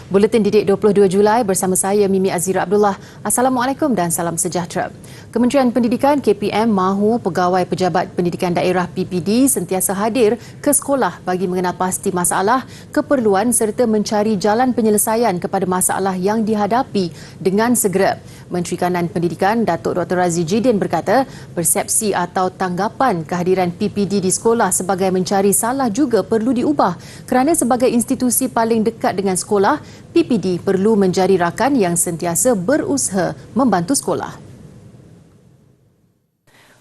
Buletin Didik 22 Julai bersama saya Mimi Azira Abdullah. Assalamualaikum dan salam sejahtera. Kementerian Pendidikan KPM mahu pegawai pejabat pendidikan daerah PPD sentiasa hadir ke sekolah bagi mengenal pasti masalah, keperluan serta mencari jalan penyelesaian kepada masalah yang dihadapi dengan segera. Menteri Kanan Pendidikan Datuk Dr. Razzie Jidin berkata, persepsi atau tanggapan kehadiran PPD di sekolah sebagai mencari salah juga perlu diubah kerana sebagai institusi paling dekat dengan sekolah, PPD perlu menjadi rakan yang sentiasa berusaha membantu sekolah.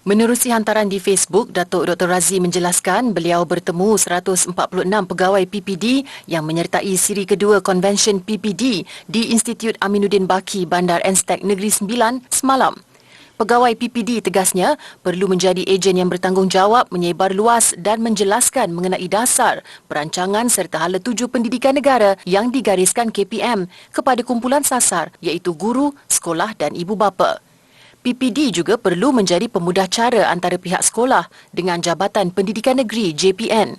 Menerusi hantaran di Facebook, Datuk Dr. Razzie menjelaskan beliau bertemu 146 pegawai PPD yang menyertai siri kedua konvensyen PPD di Institut Aminuddin Baki Bandar Enstek Negeri Sembilan semalam. Pegawai PPD tegasnya perlu menjadi ejen yang bertanggungjawab menyebar luas dan menjelaskan mengenai dasar, perancangan serta hala tuju pendidikan negara yang digariskan KPM kepada kumpulan sasar iaitu guru, sekolah dan ibu bapa. PPD juga perlu menjadi pemudah cara antara pihak sekolah dengan Jabatan Pendidikan Negeri JPN.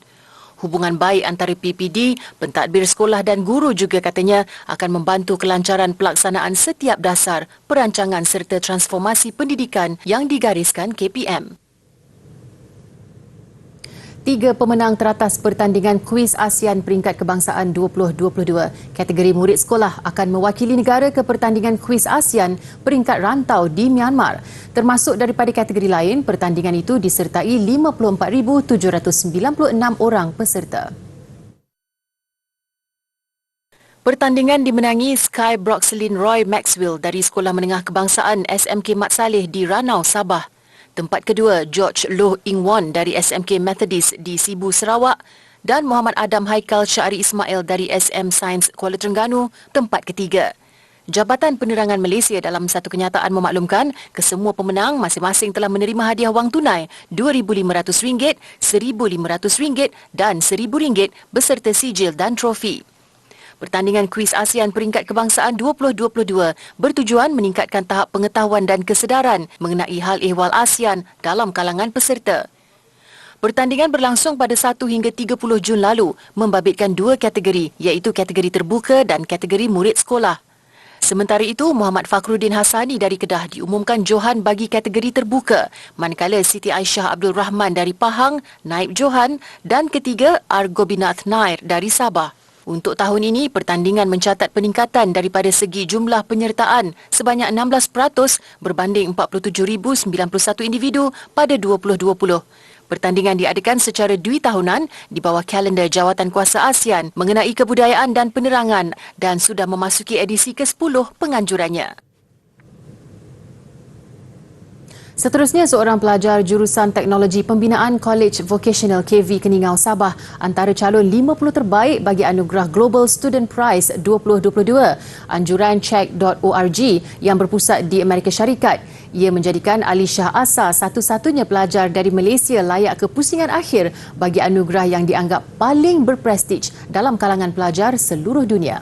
Hubungan baik antara PPD, pentadbir sekolah dan guru juga katanya akan membantu kelancaran pelaksanaan setiap dasar, perancangan serta transformasi pendidikan yang digariskan KPM. 3 pemenang teratas pertandingan kuis ASEAN peringkat kebangsaan 2022 kategori murid sekolah akan mewakili negara ke pertandingan kuis ASEAN peringkat rantau di Myanmar. Termasuk daripada kategori lain, pertandingan itu disertai 54,796 orang peserta. Pertandingan dimenangi Sky Broxelin Roy Maxwell dari Sekolah Menengah Kebangsaan SMK Mat Saleh di Ranau, Sabah. Tempat kedua, George Loh Ing Won dari SMK Methodist di Sibu, Sarawak dan Muhammad Adam Haikal Syahri Ismail dari SM Sains Kuala Terengganu, tempat ketiga. Jabatan Penerangan Malaysia dalam satu kenyataan memaklumkan kesemua pemenang masing-masing telah menerima hadiah wang tunai RM2,500, RM1,500 dan RM1,000 beserta sijil dan trofi. Pertandingan kuis ASEAN peringkat kebangsaan 2022 bertujuan meningkatkan tahap pengetahuan dan kesedaran mengenai hal ehwal ASEAN dalam kalangan peserta. Pertandingan berlangsung pada 1 hingga 30 Jun lalu, membabitkan 2 kategori iaitu kategori terbuka dan kategori murid sekolah. Sementara itu, Muhammad Fakhruddin Hassani dari Kedah diumumkan Johan bagi kategori terbuka, manakala Siti Aisyah Abdul Rahman dari Pahang naib Johan dan ketiga Argobinath Nair dari Sabah. Untuk tahun ini, pertandingan mencatat peningkatan daripada segi jumlah penyertaan sebanyak 16% berbanding 47,091 individu pada 2020. Pertandingan diadakan secara 2 tahunan di bawah kalender Jawatankuasa ASEAN mengenai kebudayaan dan penerangan dan sudah memasuki edisi ke-10 penganjurannya. Seterusnya, seorang pelajar jurusan Teknologi Pembinaan College Vocational KV Keningau, Sabah antara calon 50 terbaik bagi anugerah Global Student Prize 2022 anjuran check.org yang berpusat di Amerika Syarikat. Ia menjadikan Alishah Asa satu-satunya pelajar dari Malaysia layak ke pusingan akhir bagi anugerah yang dianggap paling berprestij dalam kalangan pelajar seluruh dunia.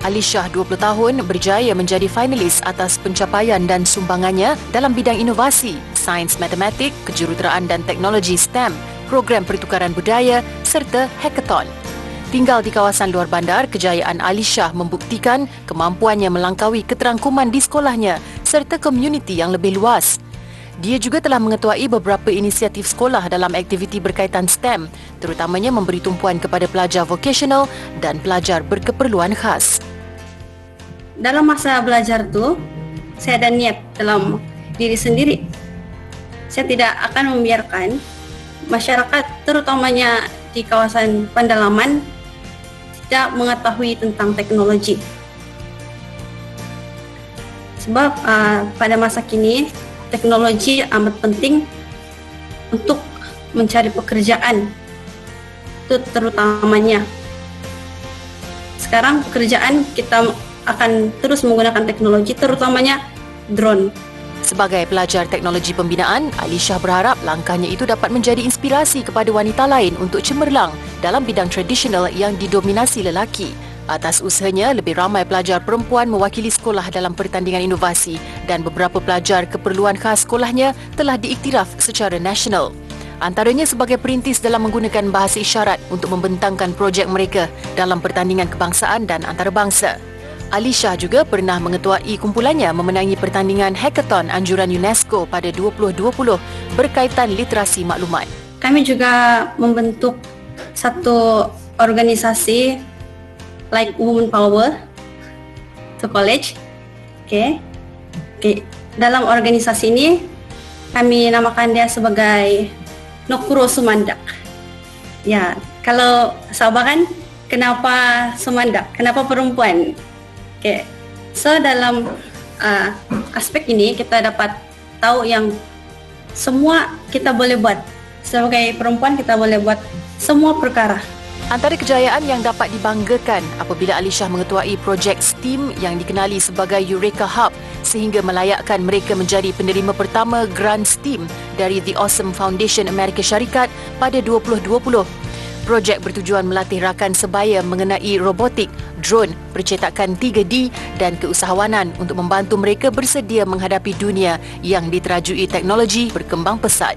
Alishah, 20 tahun, berjaya menjadi finalis atas pencapaian dan sumbangannya dalam bidang inovasi, sains matematik, kejuruteraan dan teknologi STEM, program pertukaran budaya serta hackathon. Tinggal di kawasan luar bandar, kejayaan Alishah membuktikan kemampuannya melangkaui keterangkuman di sekolahnya serta komuniti yang lebih luas. Dia juga telah mengetuai beberapa inisiatif sekolah dalam aktiviti berkaitan STEM, terutamanya memberi tumpuan kepada pelajar vocational dan pelajar berkeperluan khas. Dalam masa belajar tu, saya ada niat dalam diri sendiri. Saya tidak akan membiarkan masyarakat, terutamanya di kawasan pedalaman, tidak mengetahui tentang teknologi. Sebab pada masa kini, teknologi amat penting untuk mencari pekerjaan, itu terutamanya. Sekarang pekerjaan kita akan terus menggunakan teknologi, terutamanya drone. Sebagai pelajar teknologi pembinaan, Alishah berharap langkahnya itu dapat menjadi inspirasi kepada wanita lain untuk cemerlang dalam bidang tradisional yang didominasi lelaki. Atas usahanya, lebih ramai pelajar perempuan mewakili sekolah dalam pertandingan inovasi dan beberapa pelajar keperluan khas sekolahnya telah diiktiraf secara nasional. Antaranya sebagai perintis dalam menggunakan bahasa isyarat untuk membentangkan projek mereka dalam pertandingan kebangsaan dan antarabangsa. Alisha juga pernah mengetuai kumpulannya memenangi pertandingan hackathon anjuran UNESCO pada 2020 berkaitan literasi maklumat. Kami juga membentuk satu organisasi like Women Power to College. Okay. Dalam organisasi ini kami namakan dia sebagai Nokuro Sumandak. Ya, kalau Sabah kan kenapa Sumandak? Kenapa perempuan? Okay. So dalam aspek ini kita dapat tahu yang semua kita boleh buat. Sebagai perempuan kita boleh buat semua perkara. Antara kejayaan yang dapat dibanggakan apabila Alisha mengetuai projek STEAM yang dikenali sebagai Eureka Hub sehingga melayakkan mereka menjadi penerima pertama Grant STEAM dari The Awesome Foundation Amerika Syarikat pada 2020. Projek bertujuan melatih rakan sebaya mengenai robotik, drone, percetakan 3D dan keusahawanan untuk membantu mereka bersedia menghadapi dunia yang diterajui teknologi berkembang pesat.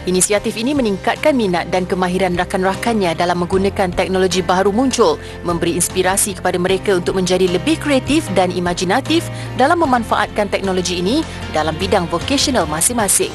Inisiatif ini meningkatkan minat dan kemahiran rakan-rakannya dalam menggunakan teknologi baru muncul, memberi inspirasi kepada mereka untuk menjadi lebih kreatif dan imajinatif dalam memanfaatkan teknologi ini dalam bidang vokasional masing-masing.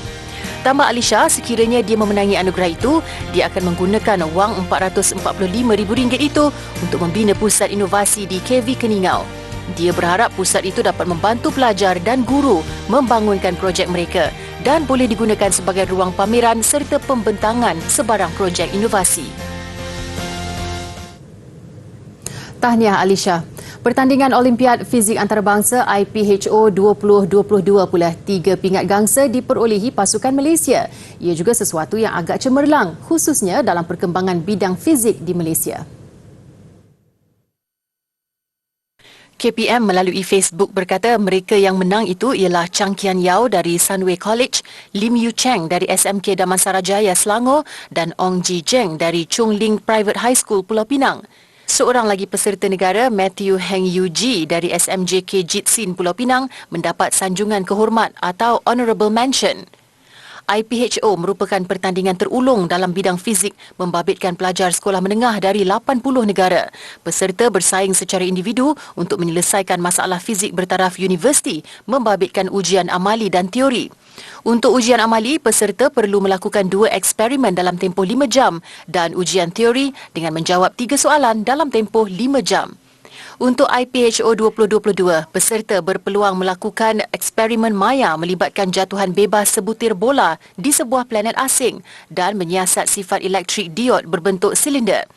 Tambah Alisha, sekiranya dia memenangi anugerah itu, dia akan menggunakan wang RM445,000 itu untuk membina pusat inovasi di KV Keningau. Dia berharap pusat itu dapat membantu pelajar dan guru membangunkan projek mereka dan boleh digunakan sebagai ruang pameran serta pembentangan sebarang projek inovasi. Tahniah Alisha. Pertandingan Olimpiad Fizik Antarabangsa IPHO 2022 pula 3 pingat gangsa diperolehi pasukan Malaysia. Ia juga sesuatu yang agak cemerlang khususnya dalam perkembangan bidang fizik di Malaysia. KPM melalui Facebook berkata mereka yang menang itu ialah Chang Kian Yao dari Sunway College, Lim Yu Cheng dari SMK Damansara Jaya Selangor dan Ong Ji Zheng dari Chung Ling Private High School Pulau Pinang. Seorang lagi peserta negara, Matthew Heng Yu Ji dari SMJK Jitsin Pulau Pinang mendapat sanjungan kehormat atau Honorable Mention. IPHO merupakan pertandingan terulung dalam bidang fizik membabitkan pelajar sekolah menengah dari 80 negara. Peserta bersaing secara individu untuk menyelesaikan masalah fizik bertaraf universiti membabitkan ujian amali dan teori. Untuk ujian amali, peserta perlu melakukan 2 eksperimen dalam tempoh 5 jam dan ujian teori dengan menjawab 3 soalan dalam tempoh 5 jam. Untuk IPHO 2022, peserta berpeluang melakukan eksperimen maya melibatkan jatuhan bebas sebutir bola di sebuah planet asing dan menyiasat sifat elektrik diod berbentuk silinder.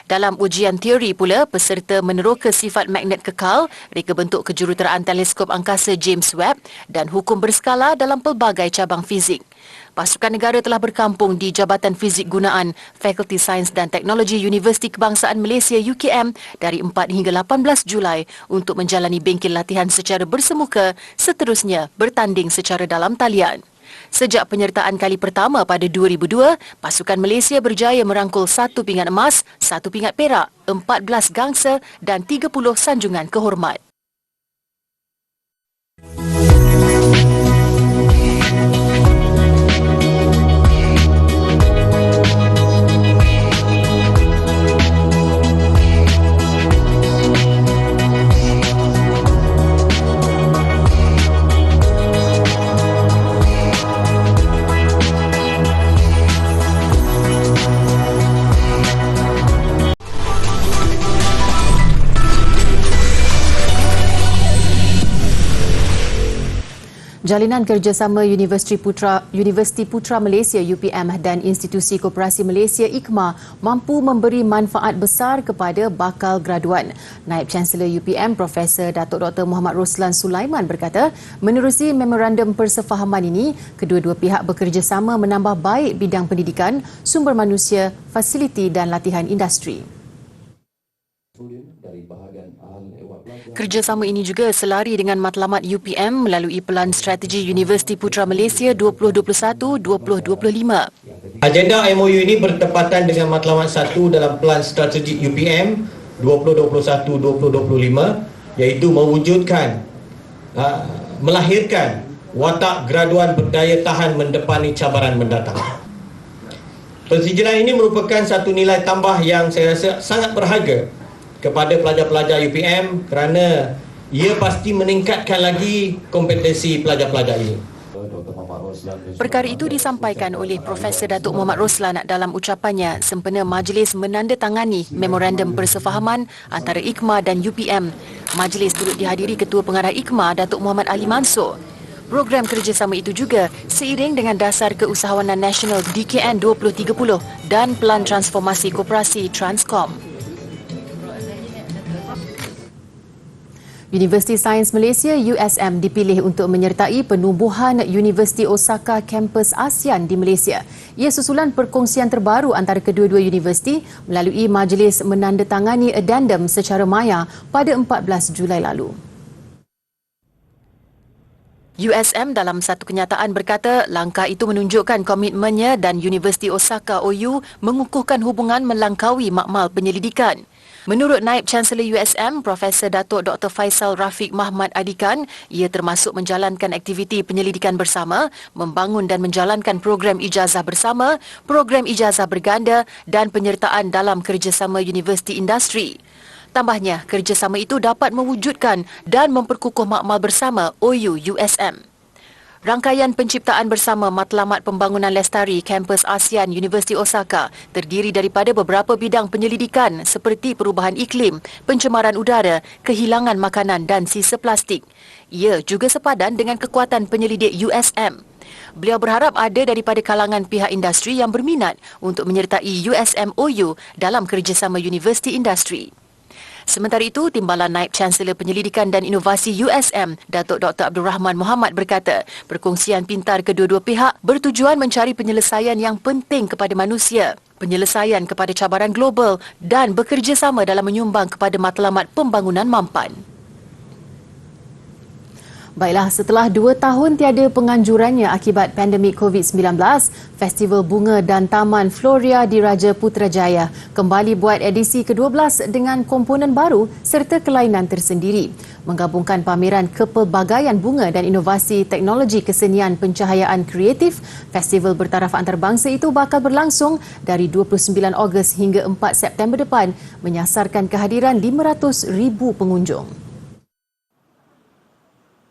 Dalam ujian teori pula, peserta meneroka sifat magnet kekal, reka bentuk kejuruteraan teleskop angkasa James Webb dan hukum berskala dalam pelbagai cabang fizik. Pasukan negara telah berkampung di Jabatan Fizik Gunaan Fakulti Sains dan Teknologi Universiti Kebangsaan Malaysia UKM dari 4 hingga 18 Julai untuk menjalani bengkel latihan secara bersemuka, seterusnya bertanding secara dalam talian. Sejak penyertaan kali pertama pada 2002, pasukan Malaysia berjaya merangkul 1 pingat emas, 1 pingat perak, 14 gangsa dan 30 sanjungan kehormat. Jalinan kerjasama Universiti Putra Malaysia UPM dan Institusi Koperasi Malaysia IKMA mampu memberi manfaat besar kepada bakal graduan. Naib Chancellor UPM Profesor Datuk Dr. Muhammad Roslan Sulaiman berkata, menerusi memorandum persefahaman ini, kedua-dua pihak bekerjasama menambah baik bidang pendidikan, sumber manusia, fasiliti dan latihan industri. Kerjasama ini juga selari dengan matlamat UPM melalui Pelan Strategi Universiti Putra Malaysia 2021-2025. Agenda MOU ini bertepatan dengan matlamat 1 dalam Pelan Strategi UPM 2021-2025 iaitu mewujudkan, melahirkan watak graduan berdaya tahan mendepani cabaran mendatang. Pensijilan ini merupakan satu nilai tambah yang saya rasa sangat berharga kepada pelajar-pelajar UPM kerana ia pasti meningkatkan lagi kompetensi pelajar-pelajar ini. Perkara itu disampaikan oleh Profesor Datuk Muhammad Roslan dalam ucapannya sempena majlis menandatangani memorandum persefahaman antara IKMA dan UPM. Majlis turut dihadiri Ketua Pengarah IKMA Datuk Muhammad Ali Mansor. Program kerjasama itu juga seiring dengan dasar keusahawanan nasional DKN 2030 dan Pelan Transformasi Koperasi Transcom. Universiti Sains Malaysia USM dipilih untuk menyertai penubuhan Universiti Osaka kampus ASEAN di Malaysia. Ia susulan perkongsian terbaru antara kedua-dua universiti melalui majlis menandatangani addendum secara maya pada 14 Julai lalu. USM dalam satu kenyataan berkata langkah itu menunjukkan komitmennya dan Universiti Osaka OU mengukuhkan hubungan melangkaui makmal penyelidikan. Menurut Naib Chancellor USM, Profesor Datuk Dr. Faisal Rafiq Mahmad Adikan, ia termasuk menjalankan aktiviti penyelidikan bersama, membangun dan menjalankan program ijazah bersama, program ijazah berganda dan penyertaan dalam kerjasama universiti industri. Tambahnya, kerjasama itu dapat mewujudkan dan memperkukuh makmal bersama OU USM. Rangkaian penciptaan bersama Matlamat Pembangunan Lestari Kampus ASEAN Universiti Osaka terdiri daripada beberapa bidang penyelidikan seperti perubahan iklim, pencemaran udara, kehilangan makanan dan sisa plastik. Ia juga sepadan dengan kekuatan penyelidik USM. Beliau berharap ada daripada kalangan pihak industri yang berminat untuk menyertai USM OU dalam kerjasama universiti industri. Sementara itu, Timbalan Naib Chancellor Penyelidikan dan Inovasi USM, Datuk Dr. Abdul Rahman Muhammad berkata, perkongsian pintar kedua-dua pihak bertujuan mencari penyelesaian yang penting kepada manusia, penyelesaian kepada cabaran global dan bekerjasama dalam menyumbang kepada matlamat pembangunan mampan. Baiklah, setelah 2 tahun tiada penganjurannya akibat pandemik COVID-19, Festival Bunga dan Taman Floria di Raja Putrajaya kembali buat edisi ke-12 dengan komponen baru serta kelainan tersendiri. Menggabungkan pameran kepelbagaian bunga dan inovasi teknologi kesenian pencahayaan kreatif, festival bertaraf antarabangsa itu bakal berlangsung dari 29 Ogos hingga 4 September depan, menyasarkan kehadiran 500,000 pengunjung.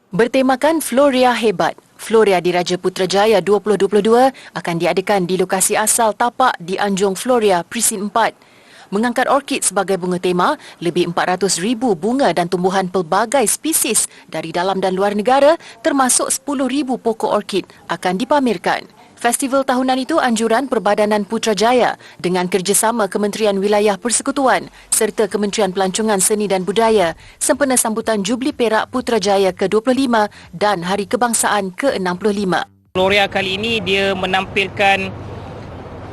Bertemakan Floria Hebat, Floria di Raja Putrajaya 2022 akan diadakan di lokasi asal tapak di Anjung Floria, Presin 4. Mengangkat orkid sebagai bunga tema, lebih 400,000 bunga dan tumbuhan pelbagai spesies dari dalam dan luar negara termasuk 10,000 pokok orkid akan dipamerkan. Festival tahunan itu anjuran Perbadanan Putrajaya dengan kerjasama Kementerian Wilayah Persekutuan serta Kementerian Pelancongan Seni dan Budaya sempena sambutan Jubli Perak Putrajaya ke-25 dan Hari Kebangsaan ke-65. Floria kali ini dia menampilkan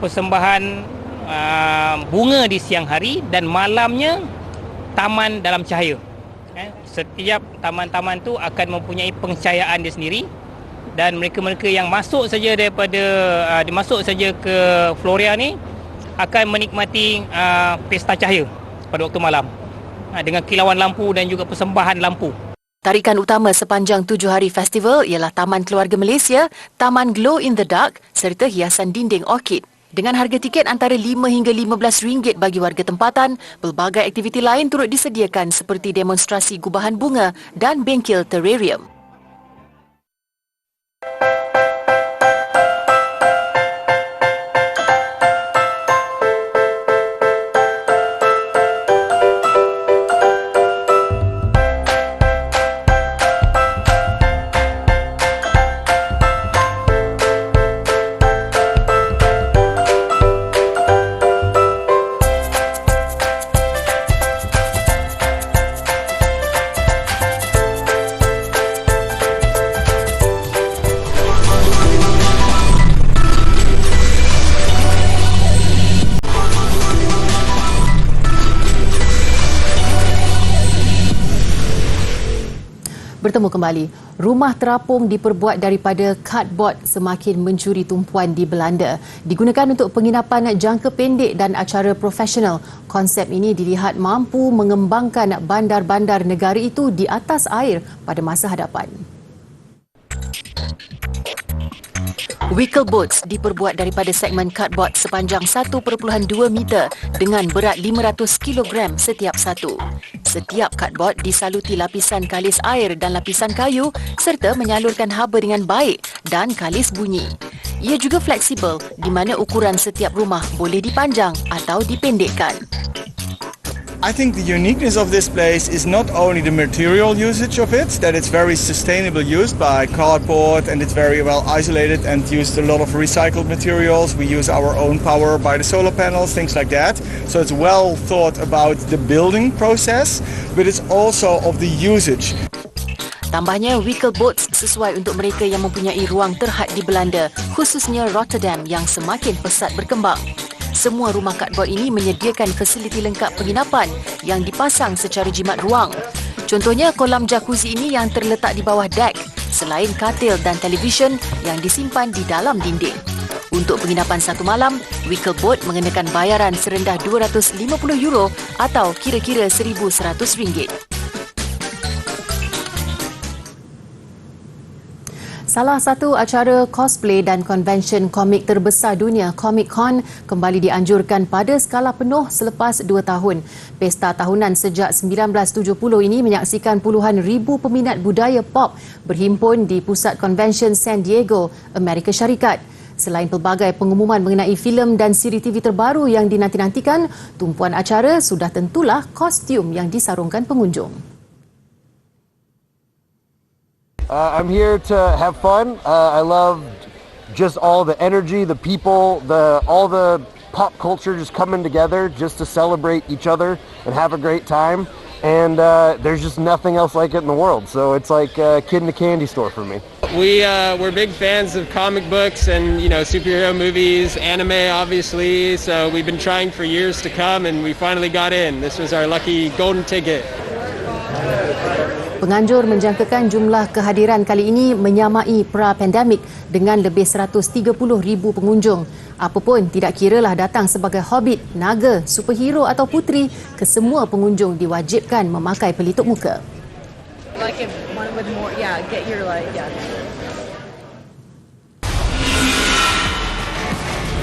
persembahan bunga di siang hari dan malamnya taman dalam cahaya. Setiap taman-taman tu akan mempunyai pencahayaan dia sendiri. Dan mereka-mereka yang masuk saja ke Floria ni akan menikmati pesta cahaya pada waktu malam dengan kilauan lampu dan juga persembahan lampu. Tarikan utama sepanjang 7 hari festival ialah Taman Keluarga Malaysia, Taman Glow in the Dark serta hiasan dinding orkid. Dengan harga tiket antara RM5 hingga RM15 bagi warga tempatan, pelbagai aktiviti lain turut disediakan seperti demonstrasi gubahan bunga dan bengkel terrarium. Bertemu kembali. Rumah terapung diperbuat daripada cardboard semakin mencuri tumpuan di Belanda. Digunakan untuk penginapan jangka pendek dan acara profesional. Konsep ini dilihat mampu mengembangkan bandar-bandar negara itu di atas air pada masa hadapan. Wickle boats diperbuat daripada segmen cardboard sepanjang 1.2 meter dengan berat 500 kg setiap satu. Setiap cardboard disaluti lapisan kalis air dan lapisan kayu serta menyalurkan haba dengan baik dan kalis bunyi. Ia juga fleksibel di mana ukuran setiap rumah boleh dipanjang atau dipendekkan. I think the uniqueness of this place is not only the material usage of it, that it's very sustainable use by cardboard and it's very well isolated and used a lot of recycled materials. We use our own power by the solar panels, things like that. So it's well thought about the building process, but it's also of the usage. Tambahnya, Wickle boats sesuai untuk mereka yang mempunyai ruang terhad di Belanda, khususnya Rotterdam yang semakin pesat berkembang. Semua rumah cardboard ini menyediakan fasiliti lengkap penginapan yang dipasang secara jimat ruang. Contohnya kolam jacuzzi ini yang terletak di bawah dek, selain katil dan televisyen yang disimpan di dalam dinding. Untuk penginapan satu malam, Wickle boat mengenakan bayaran serendah €250 atau kira-kira RM1,100. Salah satu acara cosplay dan konvensyen komik terbesar dunia, Comic Con, kembali dianjurkan pada skala penuh selepas 2 tahun. Pesta tahunan sejak 1970 ini menyaksikan puluhan ribu peminat budaya pop berhimpun di Pusat Konvensyen San Diego, Amerika Syarikat. Selain pelbagai pengumuman mengenai filem dan siri TV terbaru yang dinanti-nantikan, tumpuan acara sudah tentulah kostum yang disarungkan pengunjung. I'm here to have fun. I love just all the energy, the people, all the pop culture just coming together just to celebrate each other and have a great time. And there's just nothing else like it in the world. So it's like a kid in a candy store for me. We're big fans of comic books and superhero movies, anime obviously. So we've been trying for years to come, and we finally got in. This was our lucky golden ticket. Penganjur menjangkakan jumlah kehadiran kali ini menyamai pra-pandemik dengan lebih 130,000 pengunjung. Apapun, tidak kiralah datang sebagai hobbit, naga, superhero atau puteri, kesemua pengunjung diwajibkan memakai pelitup muka.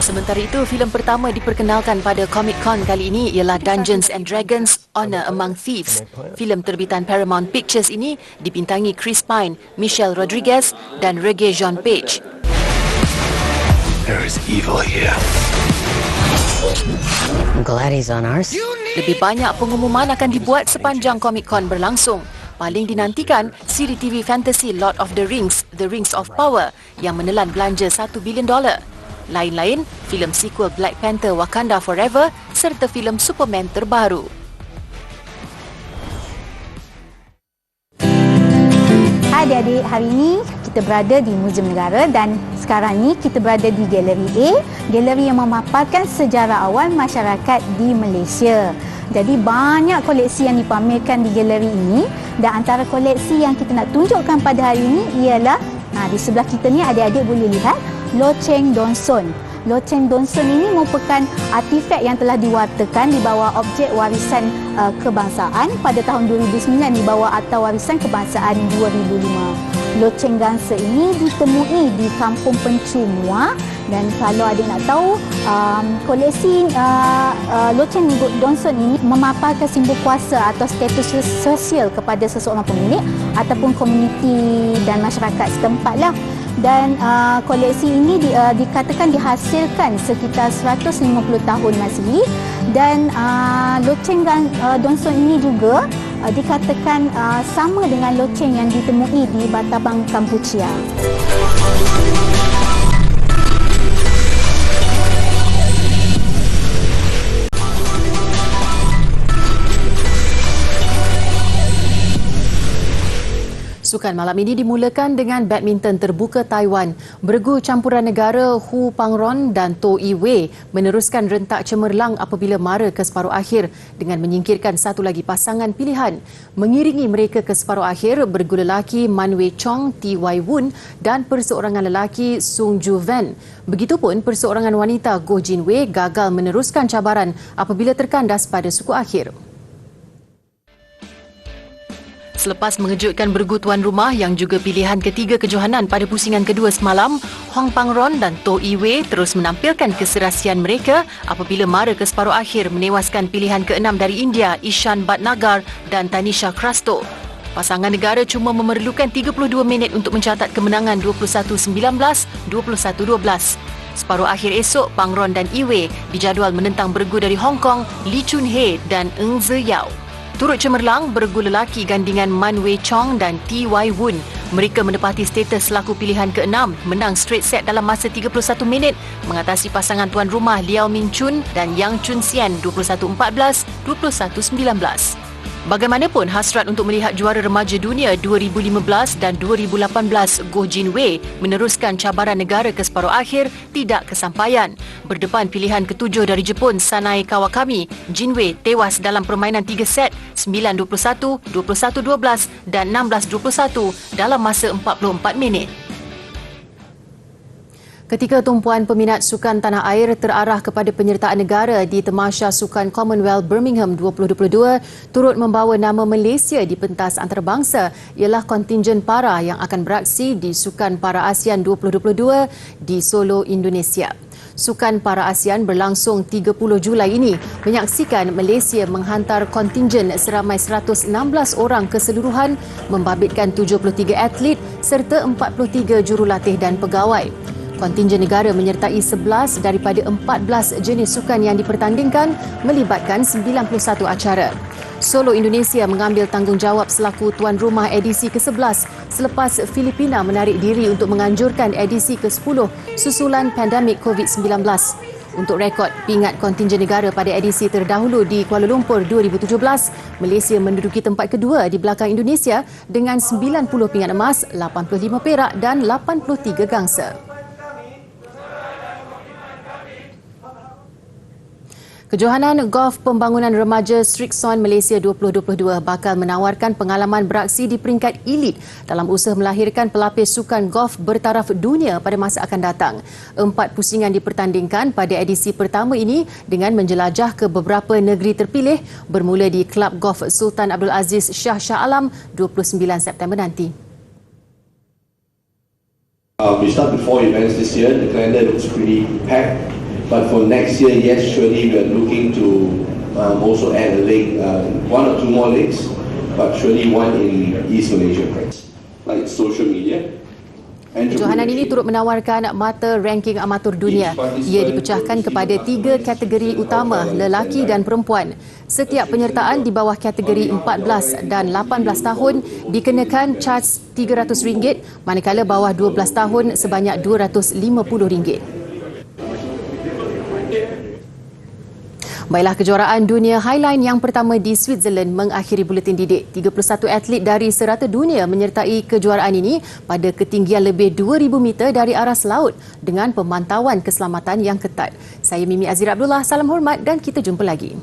Sementara itu, filem pertama diperkenalkan pada Comic Con kali ini ialah Dungeons and Dragons: Honor Among Thieves. Filem terbitan Paramount Pictures ini dibintangi Chris Pine, Michelle Rodriguez dan Regé-Jean Page. There is evil here. I'm glad he's on our side. Lebih banyak pengumuman akan dibuat sepanjang Comic Con berlangsung. Paling dinantikan, siri TV fantasy Lord of the Rings, The Rings of Power yang menelan belanja $1 bilion. Lain-lain, filem sequel Black Panther Wakanda Forever serta filem Superman terbaru. Hai adik-adik, hari ini kita berada di Muzium Negara dan sekarang ni kita berada di Galeri A, galeri yang memaparkan sejarah awal masyarakat di Malaysia. Jadi banyak koleksi yang dipamerkan di galeri ini dan antara koleksi yang kita nak tunjukkan pada hari ini ialah di sebelah kita ni adik-adik boleh lihat Loceng Donson. Loceng Donson ini merupakan artifak yang telah diwartakan di bawah objek warisan kebangsaan pada tahun 2009 di bawah Akta Warisan Kebangsaan 2005. Loceng Gansa ini ditemui di Kampung Pencu Muar dan kalau adik nak tahu koleksi Loceng Donson ini memaparkan simbol kuasa atau status sosial kepada seseorang pemilik ataupun komuniti dan masyarakat setempat lah. Dan koleksi ini dikatakan dihasilkan sekitar 150 tahun Masihi dan loceng Donson ini juga dikatakan sama dengan loceng yang ditemui di Batabang, Kampuchea. Sukan malam ini dimulakan dengan badminton terbuka Taiwan. Beregu campuran negara Hu Pangron dan Toh Yi Wei meneruskan rentak cemerlang apabila mara ke separuh akhir dengan menyingkirkan satu lagi pasangan pilihan. Mengiringi mereka ke separuh akhir, beregu lelaki Man Wei Chong, T Y Woon dan perseorangan lelaki Sung Ju Ven. Begitupun perseorangan wanita Goh Jin Wei gagal meneruskan cabaran apabila terkandas pada suku akhir. Selepas mengejutkan bergu tuan rumah yang juga pilihan ketiga kejohanan pada pusingan kedua semalam, Hong Pangron dan To Iwei terus menampilkan keserasian mereka apabila mara ke separuh akhir menewaskan pilihan ke-6 dari India, Ishan Bhatnagar dan Tanisha Crasto. Pasangan negara cuma memerlukan 32 minit untuk mencatat kemenangan 21-19, 21-12. Separuh akhir esok, Pangron dan Iwei dijadual menentang bergu dari Hong Kong, Lee Chun Hei dan Ng Ze Yao. Turut cemerlang bergu lelaki gandingan Man Wei Chong dan T.Y. Woon. Mereka menepati status selaku pilihan ke-6, menang straight set dalam masa 31 minit mengatasi pasangan tuan rumah Liao Ming Chun dan Yang Chun Sian 21-14, 21-19. Bagaimanapun, hasrat untuk melihat juara remaja dunia 2015 dan 2018 Goh Jin Wei meneruskan cabaran negara ke separuh akhir tidak kesampaian. Berdepan pilihan ketujuh dari Jepun Sanae Kawakami, Jin Wei tewas dalam permainan 3 set 9-21, 21-12 dan 16-21 dalam masa 44 minit. Ketika tumpuan peminat sukan tanah air terarah kepada penyertaan negara di Tamasya Sukan Commonwealth Birmingham 2022 turut membawa nama Malaysia di pentas antarabangsa ialah kontingen para yang akan beraksi di Sukan Para ASEAN 2022 di Solo, Indonesia. Sukan Para ASEAN berlangsung 30 Julai ini menyaksikan Malaysia menghantar kontingen seramai 116 orang keseluruhan membabitkan 73 atlet serta 43 jurulatih dan pegawai. Kontingen negara menyertai 11 daripada 14 jenis sukan yang dipertandingkan melibatkan 91 acara. Solo, Indonesia mengambil tanggungjawab selaku tuan rumah edisi ke-11 selepas Filipina menarik diri untuk menganjurkan edisi ke-10 susulan pandemik COVID-19. Untuk rekod pingat kontingen negara pada edisi terdahulu di Kuala Lumpur 2017, Malaysia menduduki tempat kedua di belakang Indonesia dengan 90 pingat emas, 85 perak dan 83 gangsa. Kejohanan Golf Pembangunan Remaja Srixon Malaysia 2022 bakal menawarkan pengalaman beraksi di peringkat elit dalam usaha melahirkan pelapis sukan golf bertaraf dunia pada masa akan datang. 4 pusingan dipertandingkan pada edisi pertama ini dengan menjelajah ke beberapa negeri terpilih bermula di Kelab Golf Sultan Abdul Aziz Shah Alam 29 September nanti. We start with 4 events this year. The calendar looks pretty packed. But for next year, yes, surely we are looking to also add a leg, 1 or 2 more legs, but surely one in East Malaysia, like social media. Kejohanan ini turut menawarkan mata ranking amatur dunia. Ia dipecahkan kepada 3 kategori utama, lelaki dan perempuan. Setiap penyertaan di bawah kategori 14 dan 18 tahun dikenakan caj RM300, manakala bawah 12 tahun sebanyak RM250. Baiklah, kejuaraan dunia Highline yang pertama di Switzerland mengakhiri buletin didik. 31 atlet dari serata dunia menyertai kejuaraan ini pada ketinggian lebih 2,000 meter dari aras laut dengan pemantauan keselamatan yang ketat. Saya Mimi Azira Abdullah, salam hormat dan kita jumpa lagi.